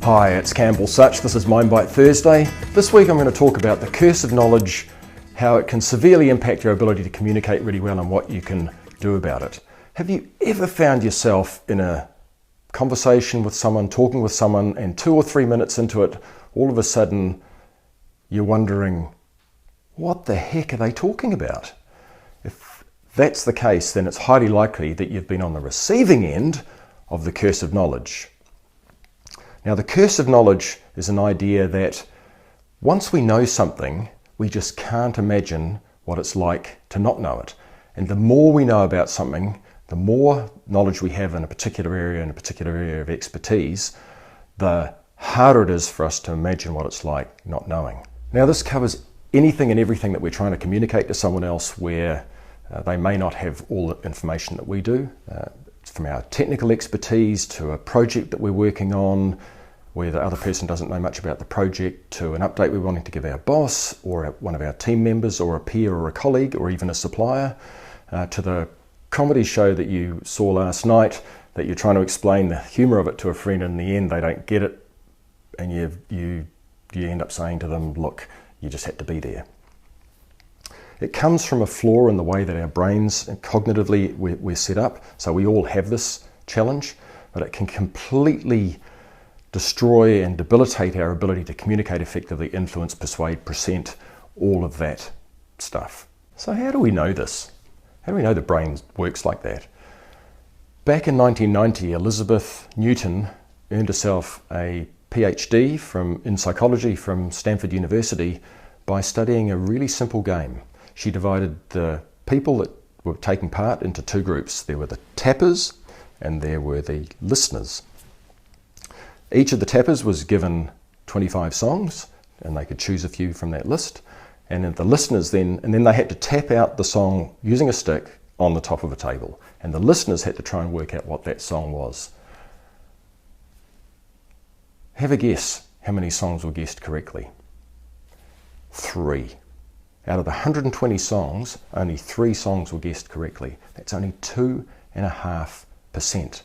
Hi, it's Campbell Such. This is Mind Bite Thursday. This week I'm going to talk about the curse of knowledge, how it can severely impact your ability to communicate really well and what you can do about it. Have you ever found yourself in a conversation with someone, talking with someone, and 2 or 3 minutes into it, all of a sudden you're wondering, what the heck are they talking about? If that's the case, then it's highly likely that you've been on the receiving end of the curse of knowledge. Now, the curse of knowledge is an idea that once we know something, we just can't imagine what it's like to not know it. And the more we know about something, the more knowledge we have in a particular area of expertise, the harder it is for us to imagine what it's like not knowing. Now, this covers anything and everything that we're trying to communicate to someone else where they may not have all the information that we do. From our technical expertise to a project that we're working on where the other person doesn't know much about the project, to an update we're wanting to give our boss or one of our team members or a peer or a colleague or even a supplier, to the comedy show that you saw last night that you're trying to explain the humour of it to a friend, and in the end they don't get it, and you end up saying to them, look, you just had to be there. It comes from a flaw in the way that our brains and cognitively we're set up. So we all have this challenge, but it can completely destroy and debilitate our ability to communicate effectively, influence, persuade, present, all of that stuff. So how do we know this? How do we know the brain works like that? Back in 1990, Elizabeth Newton earned herself a PhD in psychology from Stanford University by studying a really simple game. She divided the people that were taking part into 2 groups. There were the tappers and there were the listeners. Each of the tappers was given 25 songs and they could choose a few from that list. And then the listeners then they had to tap out the song using a stick on the top of a table. And the listeners had to try and work out what that song was. Have a guess how many songs were guessed correctly? 3. Out of the 120 songs, only 3 songs were guessed correctly. That's only 2.5%.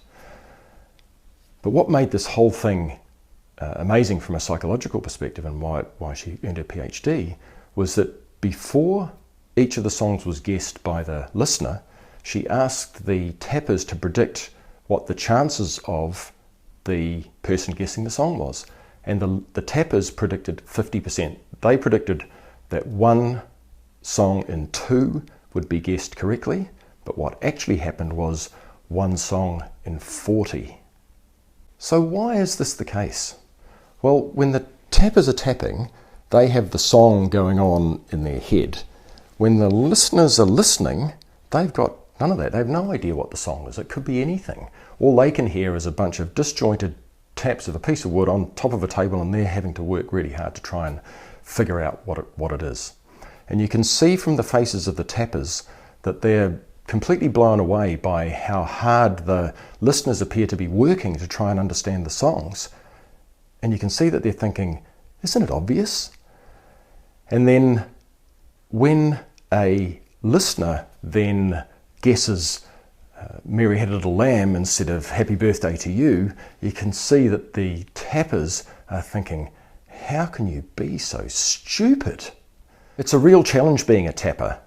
But what made this whole thing amazing from a psychological perspective and why she earned her PhD was that before each of the songs was guessed by the listener, she asked the tappers to predict what the chances of the person guessing the song was. And the tappers predicted 50%. They predicted that 1 song in 2 would be guessed correctly, but what actually happened was 1 song in 40. So why is this the case? Well, when the tappers are tapping, they have the song going on in their head. When the listeners are listening, they've got none of that. They have no idea what the song is. It could be anything. All they can hear is a bunch of disjointed taps of a piece of wood on top of a table, and they're having to work really hard to try and figure out what it is. And you can see from the faces of the tappers that they're completely blown away by how hard the listeners appear to be working to try and understand the songs. And you can see that they're thinking, isn't it obvious? And then when a listener then guesses Mary Had a Little Lamb instead of Happy Birthday to You, you can see that the tappers are thinking, how can you be so stupid? It's a real challenge being a tapper.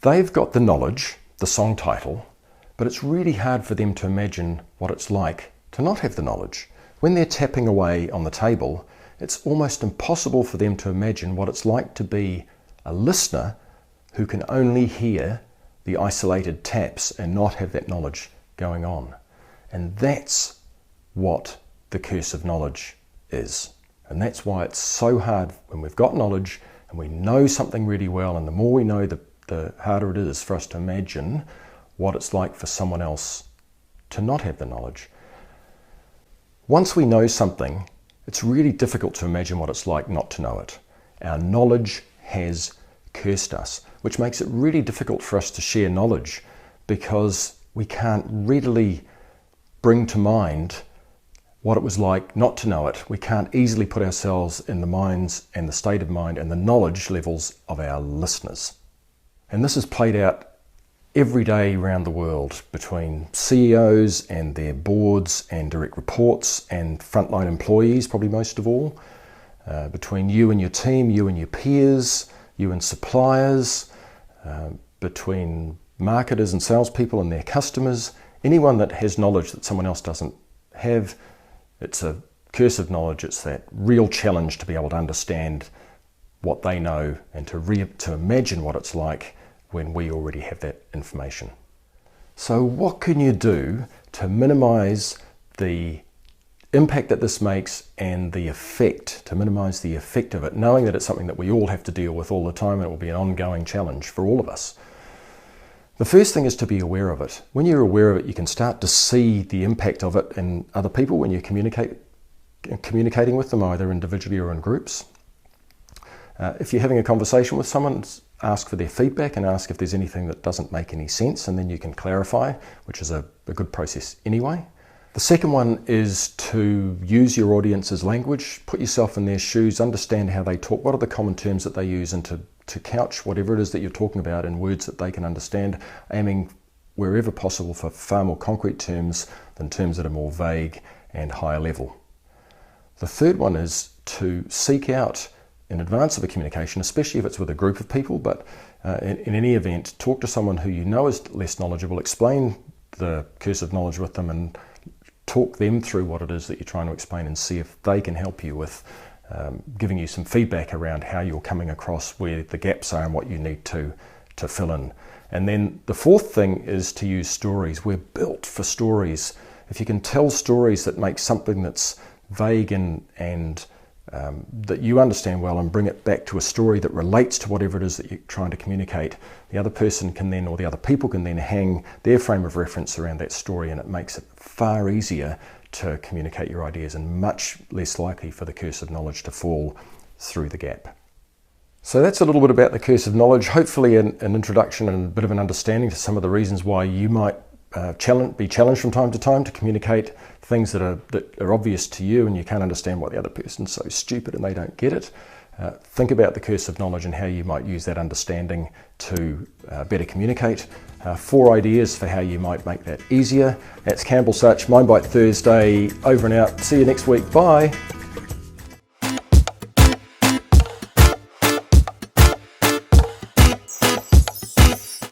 They've got the knowledge, the song title, but it's really hard for them to imagine what it's like to not have the knowledge. When they're tapping away on the table, it's almost impossible for them to imagine what it's like to be a listener who can only hear the isolated taps and not have that knowledge going on. And that's what the curse of knowledge is. And that's why it's so hard when we've got knowledge and we know something really well, and the more we know, the harder it is for us to imagine what it's like for someone else to not have the knowledge. Once we know something, it's really difficult to imagine what it's like not to know it. Our knowledge has cursed us, which makes it really difficult for us to share knowledge because we can't readily bring to mind what it was like not to know it. We can't easily put ourselves in the minds and the state of mind and the knowledge levels of our listeners. And this is played out every day around the world between CEOs and their boards and direct reports and frontline employees, probably most of all, between you and your team, you and your peers, you and suppliers, between marketers and salespeople and their customers. Anyone that has knowledge that someone else doesn't have, it's a curse of knowledge. It's that real challenge to be able to understand what they know and to imagine what it's like when we already have that information. So what can you do to minimize the impact that this makes and the effect, to minimize the effect of it, knowing that it's something that we all have to deal with all the time and it will be an ongoing challenge for all of us? The first thing is to be aware of it. When you're aware of it, you can start to see the impact of it in other people when you're communicating with them, either individually or in groups. If you're having a conversation with someone, ask for their feedback and ask if there's anything that doesn't make any sense, and then you can clarify, which is a good process anyway. The second one is to use your audience's language, put yourself in their shoes, understand how they talk, what are the common terms that they use, and to couch whatever it is that you're talking about in words that they can understand, aiming wherever possible for far more concrete terms than terms that are more vague and higher level. The third one is to seek out, in advance of a communication, especially if it's with a group of people, but in any event, talk to someone who you know is less knowledgeable, explain the curse of knowledge with them and talk them through what it is that you're trying to explain and see if they can help you with giving you some feedback around how you're coming across, where the gaps are and what you need to fill in. And then the fourth thing is to use stories. We're built for stories. If you can tell stories that make something that's vague and that you understand well and bring it back to a story that relates to whatever it is that you're trying to communicate, the other person can then, or the other people can then hang their frame of reference around that story, and it makes it far easier to communicate your ideas and much less likely for the curse of knowledge to fall through the gap. So that's a little bit about the curse of knowledge, hopefully an introduction and a bit of an understanding to some of the reasons why you might be challenged from time to time to communicate things that are obvious to you and you can't understand why the other person's so stupid and they don't get it. Think about the curse of knowledge and how you might use that understanding to better communicate. 4 ideas for how you might make that easier. That's Campbell Such, Mind Bite Thursday, over and out. See you next week. Bye.